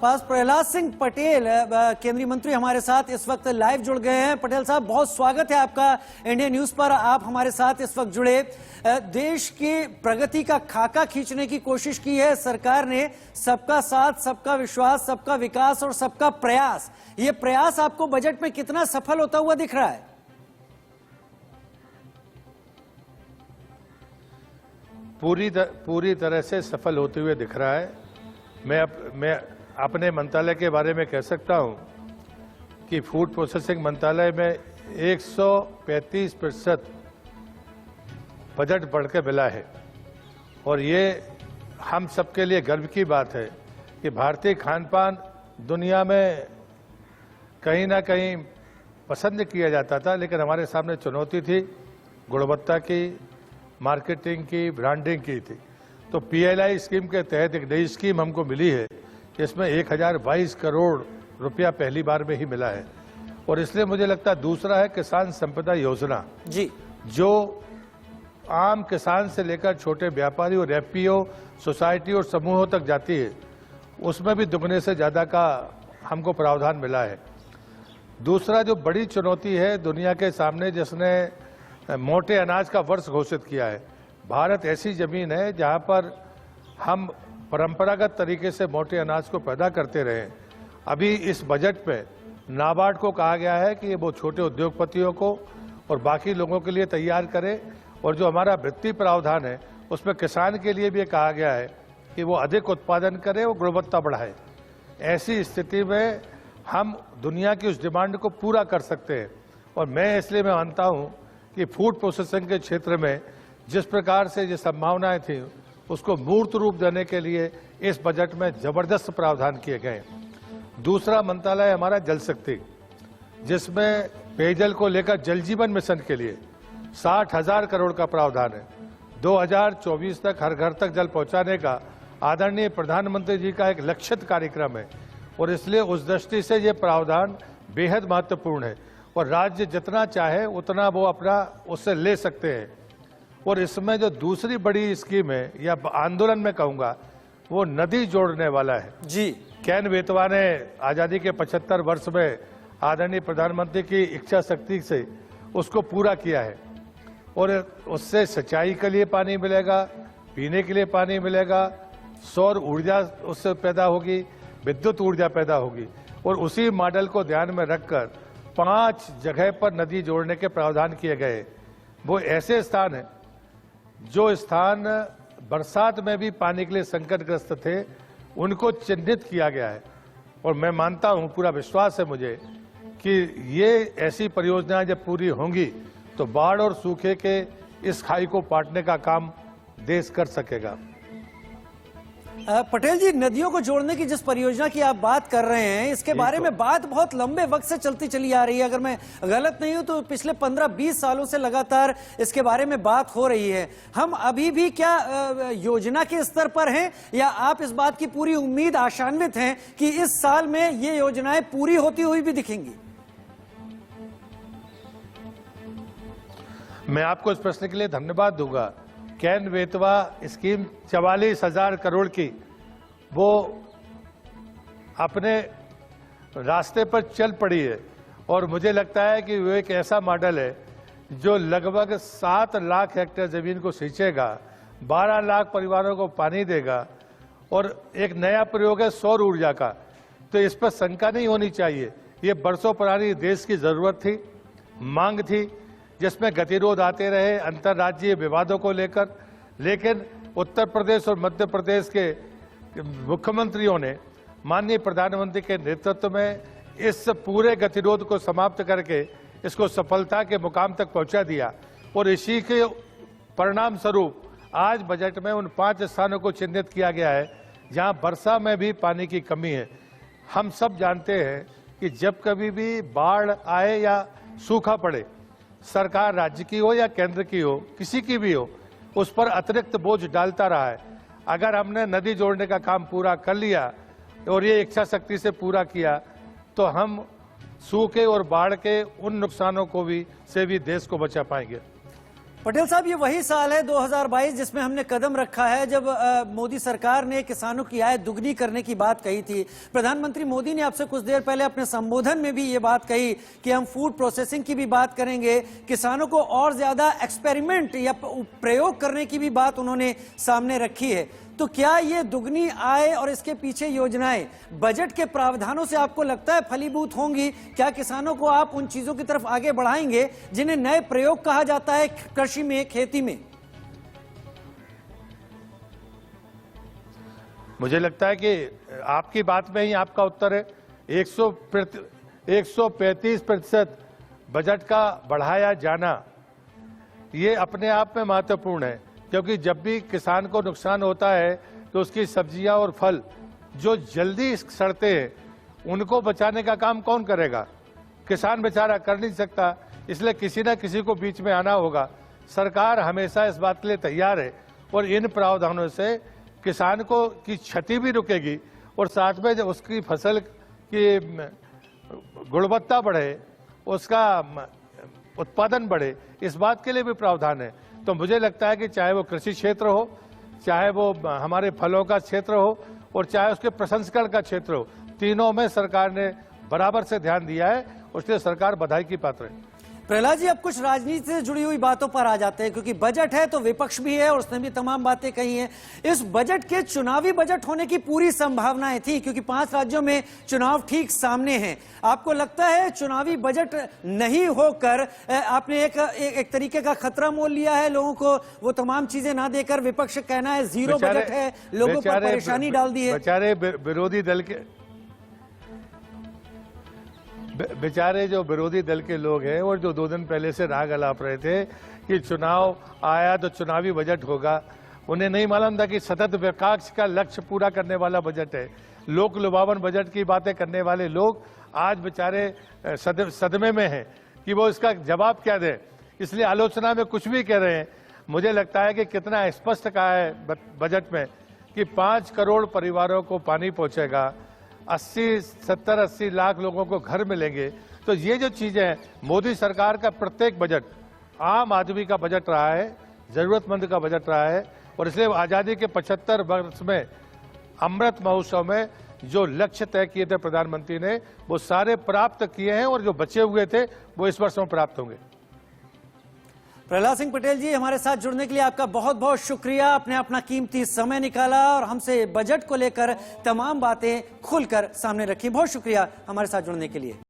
पास प्रहलाद सिंह पटेल केंद्रीय मंत्री हमारे साथ इस वक्त लाइव जुड़ गए हैं। पटेल साहब, बहुत स्वागत है आपका इंडिया न्यूज पर। आप हमारे साथ इस वक्त जुड़े। देश की प्रगति का खाका खींचने की कोशिश की है सरकार ने। सबका साथ, सबका विश्वास, सबका विकास और सबका प्रयास, ये प्रयास आपको बजट में कितना सफल होता हुआ दिख रहा है? पूरी तरह से सफल होते हुए दिख रहा है। मैं अपने मंत्रालय के बारे में कह सकता हूं कि फूड प्रोसेसिंग मंत्रालय में 135% बजट बढ़ के मिला है और ये हम सबके लिए गर्व की बात है कि भारतीय खान पान दुनिया में कहीं ना कहीं पसंद किया जाता था, लेकिन हमारे सामने चुनौती थी गुणवत्ता की, मार्केटिंग की, ब्रांडिंग की थी। तो पीएलआई स्कीम के तहत एक नई स्कीम हमको मिली है, इसमें 1022 करोड़ रुपया पहली बार में ही मिला है। और इसलिए मुझे लगता है दूसरा है किसान संपदा योजना जी, जो आम किसान से लेकर छोटे व्यापारी और एफपीओ, सोसाइटी और समूहों तक जाती है, उसमें भी दुगने से ज्यादा का हमको प्रावधान मिला है। दूसरा जो बड़ी चुनौती है दुनिया के सामने, जिसने मोटे अनाज का वर्ष घोषित किया है। भारत ऐसी जमीन है जहां पर हम परंपरागत तरीके से मोटे अनाज को पैदा करते रहे। अभी इस बजट में नाबार्ड को कहा गया है कि वो छोटे उद्योगपतियों को और बाकी लोगों के लिए तैयार करे, और जो हमारा वृत्ति प्रावधान है उसमें किसान के लिए भी कहा गया है कि वो अधिक उत्पादन करे और गुणवत्ता बढ़ाए। ऐसी स्थिति में हम दुनिया की उस डिमांड को पूरा कर सकते हैं। और मैं इसलिए मानता हूं कि फूड प्रोसेसिंग के क्षेत्र में जिस प्रकार से ये संभावनाएं थी उसको मूर्त रूप देने के लिए इस बजट में जबरदस्त प्रावधान किए गए। दूसरा मंत्रालय हमारा जल शक्ति, जिसमें पेयजल को लेकर जल जीवन मिशन के लिए 60,000 करोड़ का प्रावधान है। 2024 तक हर घर तक जल पहुंचाने का आदरणीय प्रधानमंत्री जी का एक लक्षित कार्यक्रम है और इसलिए उस दृष्टि से ये प्रावधान बेहद महत्वपूर्ण है और राज्य जितना चाहे उतना वो अपना उससे ले सकते हैं। और इसमें जो दूसरी बड़ी स्कीम है या आंदोलन में कहूंगा, वो नदी जोड़ने वाला है जी। कैन बेतवा ने आजादी के 75 वर्ष में आदरणीय प्रधानमंत्री की इच्छा शक्ति से उसको पूरा किया है और उससे सिंचाई के लिए पानी मिलेगा, पीने के लिए पानी मिलेगा, सौर ऊर्जा उससे पैदा होगी, विद्युत ऊर्जा पैदा होगी। और उसी मॉडल को ध्यान में रखकर 5 जगह पर नदी जोड़ने के प्रावधान किए गए। वो ऐसे स्थान हैं जो स्थान बरसात में भी पानी के लिए संकटग्रस्त थे, उनको चिन्हित किया गया है। और मैं मानता हूं, पूरा विश्वास है मुझे कि ये ऐसी परियोजनाएं जब पूरी होंगी तो बाढ़ और सूखे के इस खाई को पाटने का काम देश कर सकेगा। पटेल जी, नदियों को जोड़ने की जिस परियोजना की आप बात कर रहे हैं, इसके बारे में बात बहुत लंबे वक्त से चलती चली आ रही है। अगर मैं गलत नहीं हूं तो पिछले 15-20 सालों से लगातार इसके बारे में बात हो रही है। हम अभी भी क्या योजना के स्तर पर हैं या आप इस बात की पूरी उम्मीद, आशान्वित हैं कि इस साल में ये योजनाएं पूरी होती हुई भी दिखेंगी? मैं आपको इस प्रश्न के लिए धन्यवाद दूंगा। कैन बेतवा स्कीम 44,000 करोड़ की वो अपने रास्ते पर चल पड़ी है और मुझे लगता है कि वो एक ऐसा मॉडल है जो लगभग 7 लाख हेक्टेयर जमीन को सींचेगा, 12 लाख परिवारों को पानी देगा और एक नया प्रयोग है सौर ऊर्जा का। तो इस पर शंका नहीं होनी चाहिए। ये बरसों पुरानी देश की जरूरत थी, मांग थी, जिसमें गतिरोध आते रहे अंतर्राज्यीय विवादों को लेकर। लेकिन उत्तर प्रदेश और मध्य प्रदेश के मुख्यमंत्रियों ने माननीय प्रधानमंत्री के नेतृत्व में इस पूरे गतिरोध को समाप्त करके इसको सफलता के मुकाम तक पहुंचा दिया और इसी के परिणाम स्वरूप आज बजट में उन 5 स्थानों को चिन्हित किया गया है जहां वर्षा में भी पानी की कमी है। हम सब जानते हैं कि जब कभी भी बाढ़ आए या सूखा पड़े, सरकार राज्य की हो या केंद्र की हो, किसी की भी हो, उस पर अतिरिक्त बोझ डालता रहा है। अगर हमने नदी जोड़ने का काम पूरा कर लिया और ये इच्छा शक्ति से पूरा किया तो हम सूखे और बाढ़ के उन नुकसानों को भी से भी देश को बचा पाएंगे। पटेल साहब, ये वही साल है 2022 जिसमें हमने कदम रखा है जब मोदी सरकार ने किसानों की आय दुगनी करने की बात कही थी। प्रधानमंत्री मोदी ने आपसे कुछ देर पहले अपने संबोधन में भी ये बात कही कि हम फूड प्रोसेसिंग की भी बात करेंगे, किसानों को और ज्यादा एक्सपेरिमेंट या प्रयोग करने की भी बात उन्होंने सामने रखी है। तो क्या ये दुगनी आय और इसके पीछे योजनाएं बजट के प्रावधानों से आपको लगता है फलीभूत होंगी? क्या किसानों को आप उन चीजों की तरफ आगे बढ़ाएंगे जिन्हें नए प्रयोग कहा जाता है कृषि में, खेती में? मुझे लगता है कि आपकी बात में ही आपका उत्तर है। 135% बजट का बढ़ाया जाना ये अपने आप में महत्वपूर्ण है, क्योंकि जब भी किसान को नुकसान होता है तो उसकी सब्जियां और फल जो जल्दी सड़ते हैं उनको बचाने का काम कौन करेगा? किसान बेचारा कर नहीं सकता, इसलिए किसी न किसी को बीच में आना होगा। सरकार हमेशा इस बात के लिए तैयार है और इन प्रावधानों से किसान को की क्षति भी रुकेगी और साथ में जब उसकी फसल की गुणवत्ता बढ़े, उसका उत्पादन बढ़े, इस बात के लिए भी प्रावधान है। तो मुझे लगता है कि चाहे वो कृषि क्षेत्र हो, चाहे वो हमारे फलों का क्षेत्र हो और चाहे उसके प्रसंस्करण का क्षेत्र हो, तीनों में सरकार ने बराबर से ध्यान दिया है, उसके लिए सरकार बधाई की पात्र है। प्रहलाद जी, अब कुछ राजनीति से जुड़ी हुई बातों पर आ जाते हैं, क्योंकि बजट है तो विपक्ष भी है और उसने भी तमाम बातें कही हैं। इस बजट के चुनावी बजट होने की पूरी संभावनाएं थी, क्योंकि 5 राज्यों में चुनाव ठीक सामने हैं। आपको लगता है चुनावी बजट नहीं होकर आपने एक तरीके का खतरा मोल लिया है लोगों को, वो तमाम चीजें ना देकर विपक्ष कहना है जीरो बजट है, लोगों पर परेशानी डाल दी है? बेचारे जो विरोधी दल के लोग हैं और जो 2 दिन पहले से राग अलाप रहे थे कि चुनाव आया तो चुनावी बजट होगा, उन्हें नहीं मालूम था कि सतत विकास का लक्ष्य पूरा करने वाला बजट है। लोक लुभावन बजट की बातें करने वाले लोग आज बेचारे सदमे में हैं कि वो इसका जवाब क्या दें, इसलिए आलोचना में कुछ भी कह रहे हैं। मुझे लगता है कि कितना स्पष्ट कहा है बजट में कि 5 करोड़ परिवारों को पानी पहुंचेगा, 70-80 लाख लोगों को घर मिलेंगे। तो ये जो चीजें हैं, मोदी सरकार का प्रत्येक बजट आम आदमी का बजट रहा है, जरूरतमंद का बजट रहा है और इसलिए आजादी के 75 वर्ष में अमृत महोत्सव में जो लक्ष्य तय किए थे प्रधानमंत्री ने, वो सारे प्राप्त किए हैं और जो बचे हुए थे वो इस वर्ष में प्राप्त होंगे। प्रहलाद सिंह पटेल जी, हमारे साथ जुड़ने के लिए आपका बहुत बहुत शुक्रिया। आपने अपना कीमती समय निकाला और हमसे बजट को लेकर तमाम बातें खुलकर सामने रखी। बहुत शुक्रिया हमारे साथ जुड़ने के लिए।